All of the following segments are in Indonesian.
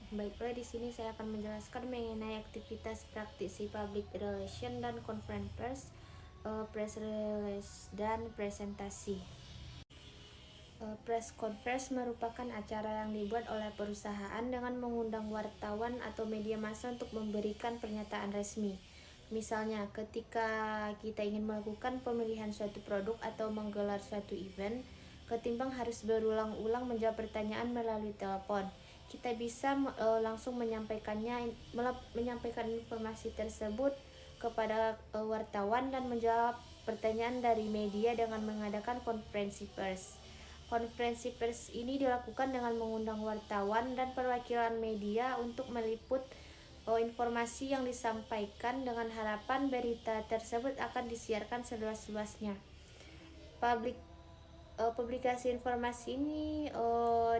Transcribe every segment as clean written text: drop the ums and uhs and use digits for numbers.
Baiklah, di sini saya akan menjelaskan mengenai aktivitas praktisi public relation dan conference pers, press release dan presentasi. Press conference merupakan acara yang dibuat oleh perusahaan dengan mengundang wartawan atau media massa untuk memberikan pernyataan resmi. Misalnya, ketika kita ingin melakukan pemilihan suatu produk atau menggelar suatu event, ketimbang harus berulang-ulang menjawab pertanyaan melalui telepon, kita bisa langsung menyampaikan informasi tersebut kepada wartawan dan menjawab pertanyaan dari media dengan mengadakan konferensi pers. Konferensi pers ini dilakukan dengan mengundang wartawan dan perwakilan media untuk meliput informasi yang disampaikan dengan harapan berita tersebut akan disiarkan seluas-luasnya. Publikasi informasi ini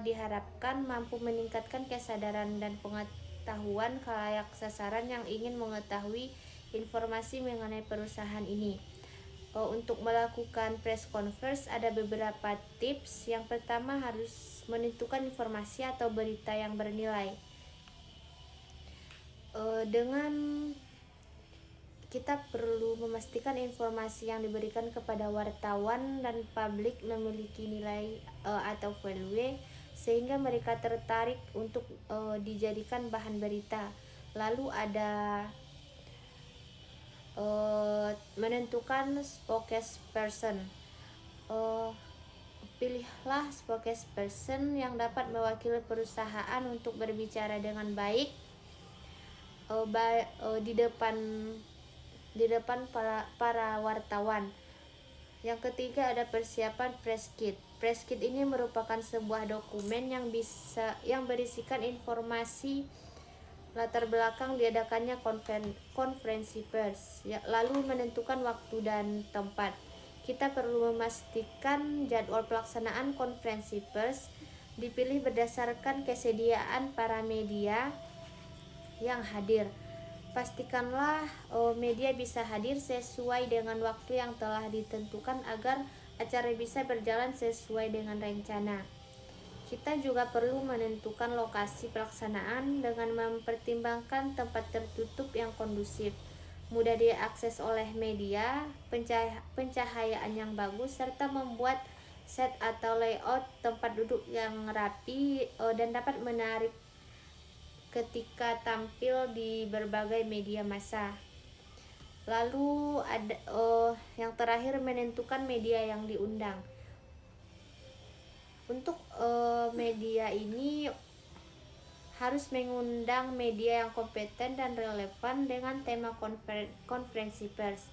diharapkan mampu meningkatkan kesadaran dan pengetahuan khalayak sasaran yang ingin mengetahui informasi mengenai perusahaan ini. Untuk melakukan press conference ada beberapa tips. Yang pertama, harus menentukan informasi atau berita yang bernilai. Dengan kita perlu memastikan informasi yang diberikan kepada wartawan dan publik memiliki nilai atau value sehingga mereka tertarik untuk dijadikan bahan berita. Lalu ada menentukan spokesperson. Pilihlah spokesperson yang dapat mewakili perusahaan untuk berbicara dengan baik di depan para wartawan. Yang ketiga ada persiapan press kit. Press kit ini merupakan sebuah dokumen yang berisikan informasi latar belakang diadakannya konferensi pers. Lalu menentukan waktu dan tempat. Kita perlu memastikan jadwal pelaksanaan konferensi pers dipilih berdasarkan kesediaan para media yang hadir. Pastikanlah media bisa hadir sesuai dengan waktu yang telah ditentukan agar acara bisa berjalan sesuai dengan rencana. Kita juga perlu menentukan lokasi pelaksanaan dengan mempertimbangkan tempat tertutup yang kondusif, mudah diakses oleh media, pencahayaan yang bagus, serta membuat set atau layout tempat duduk yang rapi dan dapat menarik ketika tampil di berbagai media massa. Lalu ada yang terakhir, menentukan media yang diundang. Untuk media ini harus mengundang media yang kompeten dan relevan dengan tema konferensi pers.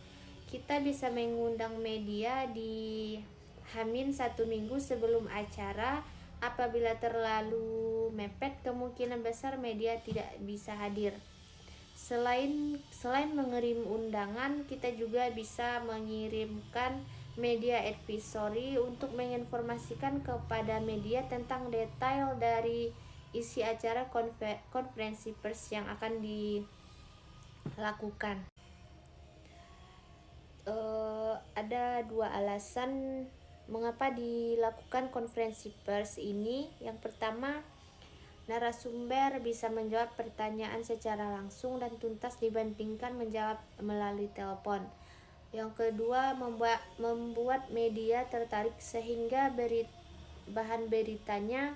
Kita bisa mengundang media di H-1 minggu sebelum acara. Apabila terlalu mepet, kemungkinan besar media tidak bisa hadir. Selain mengirim undangan, kita juga bisa mengirimkan media advisory untuk menginformasikan kepada media tentang detail dari isi acara konferensi pers yang akan dilakukan. Ada dua alasan mengapa dilakukan konferensi pers ini. Yang pertama, narasumber bisa menjawab pertanyaan secara langsung dan tuntas dibandingkan menjawab melalui telepon. Yang kedua, membuat media tertarik sehingga bahan beritanya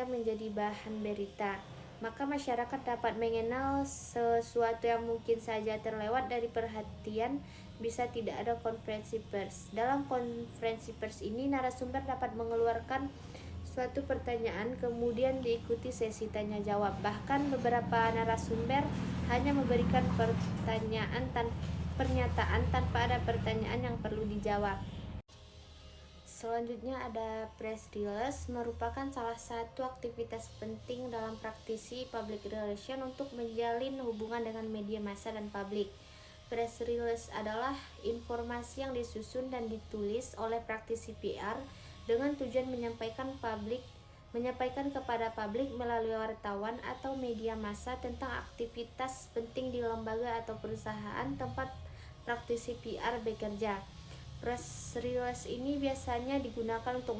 menjadi bahan berita. Maka masyarakat dapat mengenal sesuatu yang mungkin saja terlewat dari perhatian bisa tidak ada konferensi pers. Dalam konferensi pers ini, narasumber dapat mengeluarkan suatu pertanyaan, kemudian diikuti sesi tanya jawab. Bahkan beberapa narasumber hanya memberikan pernyataan tanpa ada pertanyaan yang perlu dijawab. Selanjutnya ada press release, merupakan salah satu aktivitas penting dalam praktisi public relation untuk menjalin hubungan dengan media massa dan publik. Press release adalah informasi yang disusun dan ditulis oleh praktisi PR dengan tujuan menyampaikan kepada publik melalui wartawan atau media massa tentang aktivitas penting di lembaga atau perusahaan tempat praktisi PR bekerja. Press release ini biasanya digunakan untuk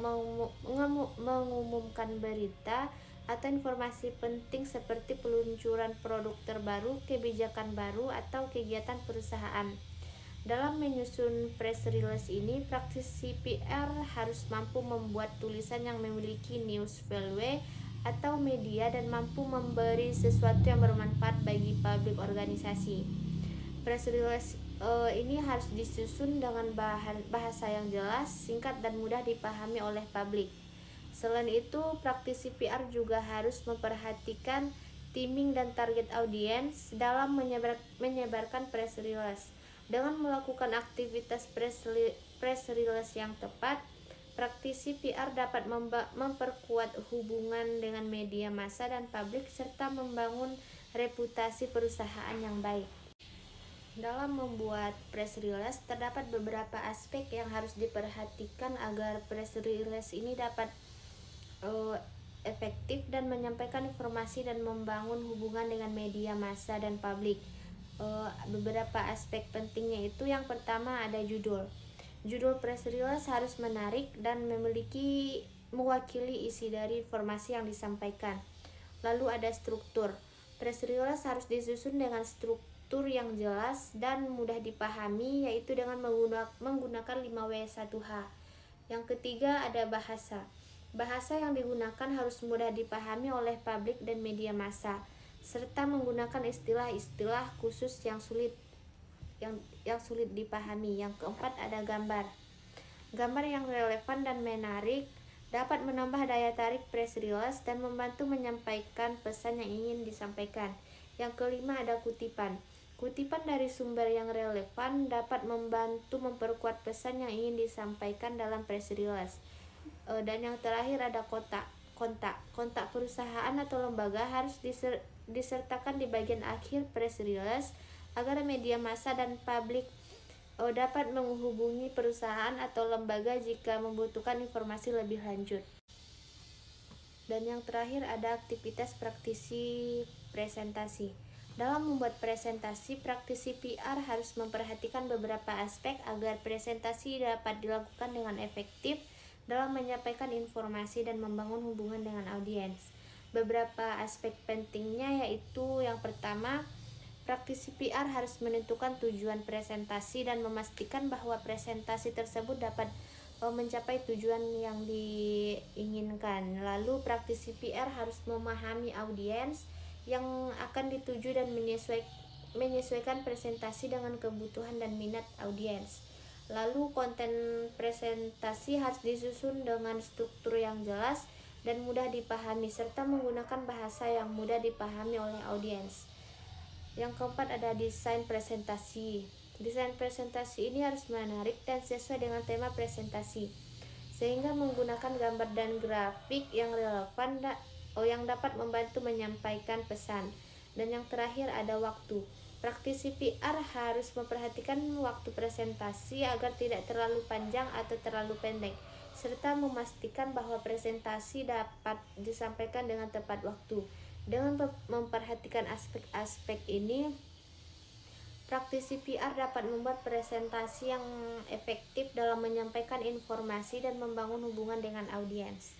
mengumumkan berita atau informasi penting seperti peluncuran produk terbaru, kebijakan baru, atau kegiatan perusahaan. Dalam menyusun press release ini, praktisi PR harus mampu membuat tulisan yang memiliki news value atau media dan mampu memberi sesuatu yang bermanfaat bagi publik organisasi. Press release ini harus disusun dengan bahasa yang jelas, singkat, dan mudah dipahami oleh publik. Selain itu, praktisi PR juga harus memperhatikan timing dan target audiens dalam menyebarkan press release. Dengan melakukan aktivitas press release yang tepat, praktisi PR dapat memperkuat hubungan dengan media massa dan publik serta membangun reputasi perusahaan yang baik. Dalam membuat press release, terdapat beberapa aspek yang harus diperhatikan agar press release ini dapat efektif dan menyampaikan informasi dan membangun hubungan dengan media massa dan publik. Beberapa aspek pentingnya itu, yang pertama ada judul. Judul press release harus menarik dan mewakili isi dari informasi yang disampaikan. Lalu ada struktur. Press release harus disusun dengan struktur yang jelas dan mudah dipahami, yaitu dengan menggunakan 5W1H. Yang ketiga ada bahasa. Bahasa yang digunakan harus mudah dipahami oleh publik dan media massa, serta menggunakan istilah-istilah khusus yang sulit dipahami. Yang keempat ada gambar. Gambar yang relevan dan menarik dapat menambah daya tarik press release dan membantu menyampaikan pesan yang ingin disampaikan. Yang kelima ada kutipan. Kutipan dari sumber yang relevan dapat membantu memperkuat pesan yang ingin disampaikan dalam press release. Dan yang terakhir ada kontak perusahaan atau lembaga harus disertakan di bagian akhir press release agar media massa dan publik dapat menghubungi perusahaan atau lembaga jika membutuhkan informasi lebih lanjut. Dan yang terakhir ada aktivitas praktisi presentasi. Dalam membuat presentasi, praktisi PR harus memperhatikan beberapa aspek agar presentasi dapat dilakukan dengan efektif dalam menyampaikan informasi dan membangun hubungan dengan audiens. Beberapa aspek pentingnya yaitu, yang pertama, praktisi PR harus menentukan tujuan presentasi dan memastikan bahwa presentasi tersebut dapat mencapai tujuan yang diinginkan. Lalu praktisi PR harus memahami audiens yang akan dituju dan menyesuaikan presentasi dengan kebutuhan dan minat audiens. Lalu konten presentasi harus disusun dengan struktur yang jelas dan mudah dipahami serta menggunakan bahasa yang mudah dipahami oleh audiens. Yang keempat ada desain presentasi. Desain presentasi ini harus menarik dan sesuai dengan tema presentasi, sehingga menggunakan gambar dan grafik yang relevan yang dapat membantu menyampaikan pesan. Dan yang terakhir ada waktu. Praktisi PR harus memperhatikan waktu presentasi agar tidak terlalu panjang atau terlalu pendek, serta memastikan bahwa presentasi dapat disampaikan dengan tepat waktu. Dengan memperhatikan aspek-aspek ini, praktisi PR dapat membuat presentasi yang efektif dalam menyampaikan informasi dan membangun hubungan dengan audiens.